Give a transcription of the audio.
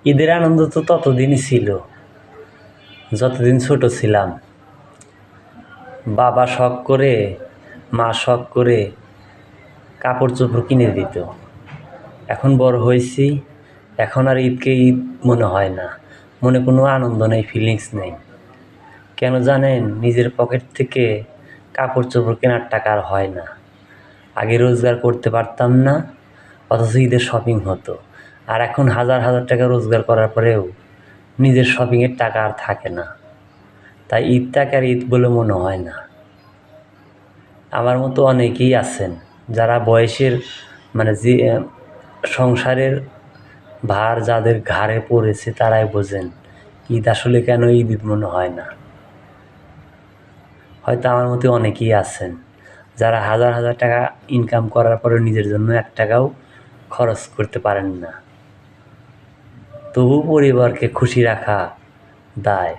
ঈদের আনন্দ তো ততদিনই ছিল যতদিন ছোট ছিলাম। বাবা শখ করে, মা শখ করে কাপড় চোপড় কিনে দিত। এখন বড় হয়েছি, এখন আর ঈদকে ঈদ মনে হয় না, মনে কোনো আনন্দ নেই, ফিলিংস নেই। কেন জানেন? নিজের পকেট থেকে কাপড় চোপড় কেনার টাকা আর হয় না। আগে রোজগার করতে পারতাম না, অথচ ঈদের শপিং হতো। আর এখন হাজার হাজার টাকা রোজগার করার পরেও নিজের শপিংয়ের টাকা আর থাকে না। তাই ঈদটাকে আর ঈদ বলে মনে হয় না। আমার মতো অনেকেই আছেন যারা বয়সের যে সংসারের ভার যাদের ঘাড়ে পড়েছে, তারাই বোঝেন ঈদ আসলে কেন ঈদ মনে হয় না। হয়তো আমার মতো অনেকেই আছেন যারা হাজার হাজার টাকা ইনকাম করার পরেও নিজের জন্য 1 টাকাও খরচ করতে পারেন না। তবু পরিবারকে খুশি রাখা দায়।